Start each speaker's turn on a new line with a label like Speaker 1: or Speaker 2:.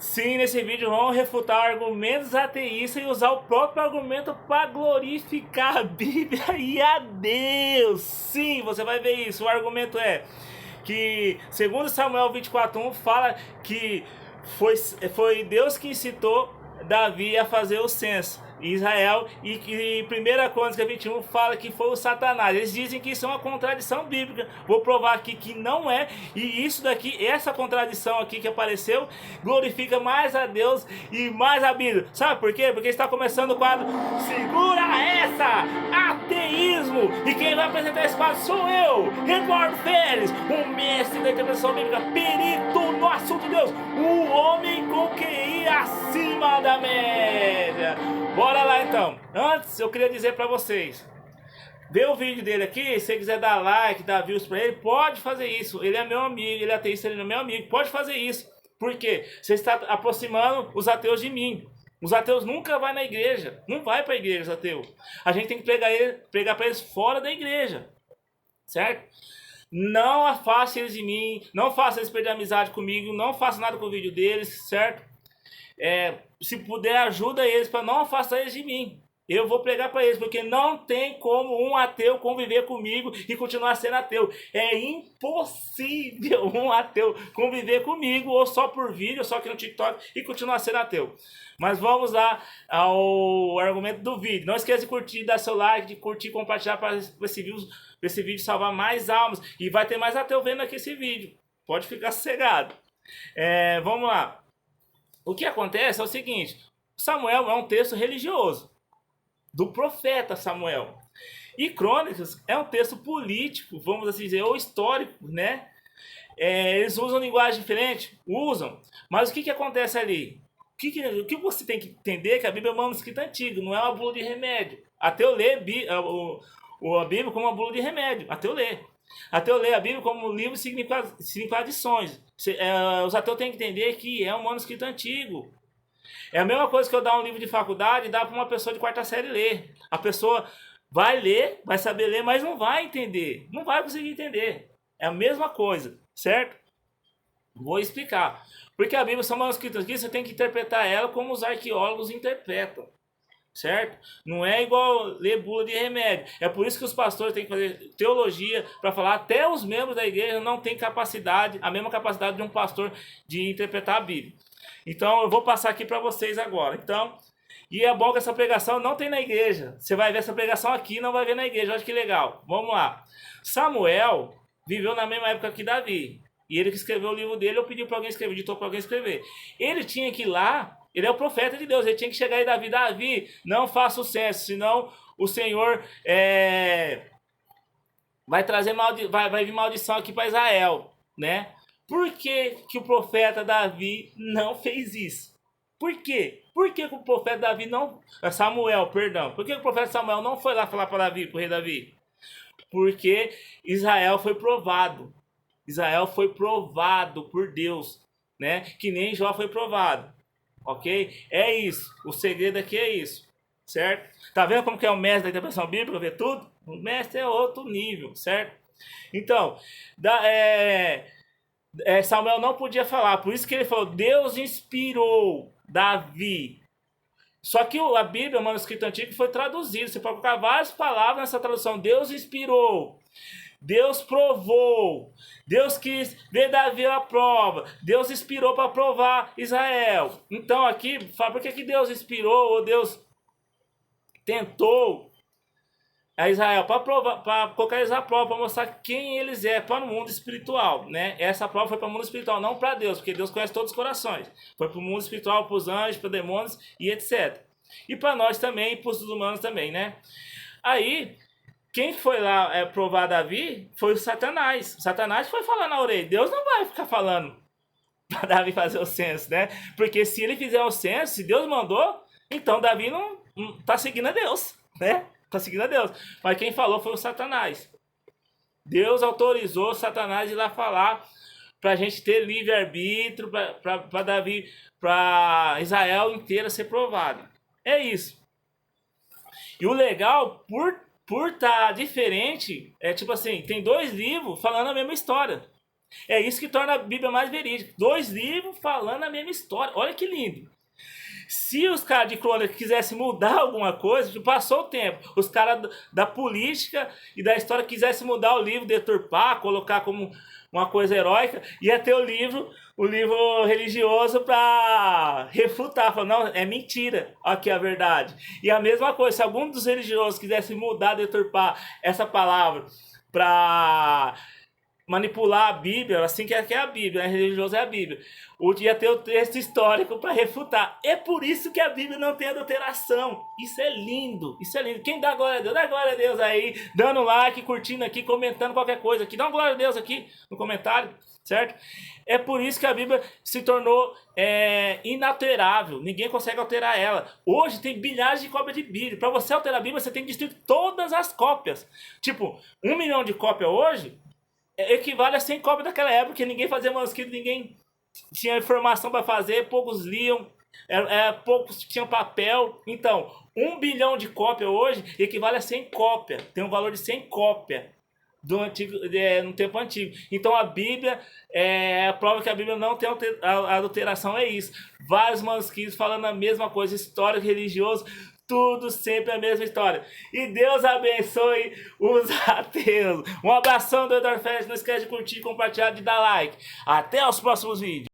Speaker 1: Sim, nesse vídeo vamos refutar argumentos ateístas e usar o próprio argumento para glorificar a Bíblia e a Deus. Sim, você vai ver isso. O argumento é que, segundo Samuel 24:1, fala que foi Deus que incitou Davi a fazer o censo em Israel, e que 1 Crônica 21 fala que foi o Satanás. Eles dizem que isso é uma contradição bíblica. Vou provar aqui que não é, e isso daqui, essa contradição aqui que apareceu, glorifica mais a Deus e mais a Bíblia. Sabe por quê? Porque está começando o quadro Segura Essa! Ateísmo! E quem vai apresentar esse quadro sou eu, Ricardo Félix, o mestre da interpretação bíblica, perito no assunto de Deus, o homem com QI acima da média. Bora lá então. Antes eu queria dizer para vocês, vê o vídeo dele aqui, se você quiser dar like, dar views para ele, pode fazer isso. Ele é meu amigo, ele é ateísta, ele é meu amigo, pode fazer isso. Por quê? Você está aproximando os ateus de mim. Os ateus nunca vão na igreja, não vai para a igreja, os ateus. A gente tem que pregar para eles fora da igreja, certo? Não afaste eles de mim, não faça eles perder amizade comigo, não faça nada com o vídeo deles, certo? Se puder, ajuda eles para não afastar eles de mim. Eu vou pregar para eles, porque não tem como um ateu conviver comigo e continuar sendo ateu. É impossível um ateu conviver comigo, ou só por vídeo, ou só aqui no TikTok, e continuar sendo ateu. Mas vamos lá ao argumento do vídeo. Não esqueça de curtir, dar seu like, de curtir e compartilhar para esse vídeo salvar mais almas. E vai ter mais ateu vendo aqui esse vídeo. Pode ficar sossegado. Vamos lá. O que acontece é o seguinte: Samuel é um texto religioso, do profeta Samuel. E Crônicas é um texto político, vamos assim dizer, ou histórico, né? Eles usam linguagem diferente? Usam. Mas o que acontece ali? O que você tem que entender é que a Bíblia é um manuscrito antigo, não é uma bula de remédio. Até eu ler a Bíblia como uma bula de remédio. Até eu ler a Bíblia como um livro de significações. Os ateus têm que entender que é um manuscrito antigo. É a mesma coisa que eu dar um livro de faculdade e dar para uma pessoa de quarta série ler. A pessoa vai ler, vai saber ler, mas não vai entender. Não vai conseguir entender. É a mesma coisa, certo? Vou explicar. Porque a Bíblia são manuscritos aqui, você tem que interpretar ela como os arqueólogos interpretam. Certo? Não é igual ler bula de remédio. É por isso que os pastores têm que fazer teologia para falar. Até os membros da igreja não têm capacidade, a mesma capacidade de um pastor de interpretar a Bíblia. Então eu vou passar aqui para vocês agora. Então, e é bom que essa pregação não tem na igreja. Você vai ver essa pregação aqui, não vai ver na igreja. Olha que legal. Vamos lá. Samuel viveu na mesma época que Davi. E ele que escreveu o livro dele, eu pedi para alguém escrever, editou para alguém escrever. Ele tinha que ir lá. Ele é o profeta de Deus, ele tinha que chegar aí, Davi, não faça o censo, senão o Senhor vai trazer vai vir maldição aqui para Israel, né? Por que o profeta Davi não fez isso? Por quê? Por que o profeta Davi não... Samuel, perdão. Por que o profeta Samuel não foi lá falar para Davi, para o rei Davi? Porque Israel foi provado. Israel foi provado por Deus, né? Que nem Jó foi provado. Ok? É isso. O segredo aqui é isso. Certo? Tá vendo como que é o mestre da interpretação bíblica? Vê tudo? O mestre é outro nível. Certo? Então, Samuel não podia falar. Por isso que ele falou, Deus inspirou Davi. Só que a Bíblia, o manuscrito antigo, foi traduzido. Você pode colocar várias palavras nessa tradução. Deus inspirou. Deus provou. Deus quis ver Davi à prova. Deus inspirou para provar Israel. Então aqui, por que Deus inspirou ou Deus tentou a Israel? Para colocar eles à prova, para mostrar quem eles é para o mundo espiritual, né? Essa prova foi para o mundo espiritual, não para Deus, porque Deus conhece todos os corações. Foi para o mundo espiritual, para os anjos, para os demônios e etc. E para nós também, para os humanos também, né? Aí... Quem foi lá provar Davi foi o Satanás. Satanás foi falar na orelha. Deus não vai ficar falando para Davi fazer o censo, né? Porque se ele fizer o censo, se Deus mandou, então Davi não tá seguindo a Deus, né? Tá seguindo a Deus. Mas quem falou foi o Satanás. Deus autorizou Satanás ir lá falar para a gente ter livre-arbítrio, para Davi, para Israel inteira ser provado. É isso. E o legal, por estar diferente, tipo assim, tem dois livros falando a mesma história. É isso que torna a Bíblia mais verídica. 2 livros falando a mesma história. Olha que lindo. Se os caras de crônica quisessem mudar alguma coisa, passou o tempo. Os caras da política e da história quisessem mudar o livro, deturpar, colocar como uma coisa heróica, ia ter o livro religioso para refutar, falar, não, é mentira, aqui é a verdade. E a mesma coisa, se algum dos religiosos quisesse mudar, deturpar essa palavra para manipular a Bíblia, assim que é a Bíblia, né? Religioso é a Bíblia. O dia ter o texto histórico para refutar. É por isso que a Bíblia não tem adulteração. Isso é lindo, isso é lindo. Quem dá glória a Deus, dá glória a Deus aí, dando like, curtindo aqui, comentando qualquer coisa aqui. Dá uma glória a Deus aqui no comentário, certo? É por isso que a Bíblia se tornou inalterável. Ninguém consegue alterar ela. Hoje tem bilhares de cópias de Bíblia. Para você alterar a Bíblia, você tem que destruir todas as cópias. Tipo, 1 milhão de cópias hoje equivale a 100 cópias daquela época, que ninguém fazia manuscrito, ninguém tinha informação para fazer, poucos liam, poucos tinham papel. Então, 1 bilhão de cópias hoje equivale a 100 cópias, tem um valor de 100 cópias do antigo, no tempo antigo. Então a Bíblia, a prova que a Bíblia não tem adulteração é isso. Vários manuscritos falando a mesma coisa, histórico, religioso, tudo sempre a mesma história. E Deus abençoe os ateus. Um abração do Eduardo Félix. Não esquece de curtir, compartilhar, de dar like. Até os próximos vídeos.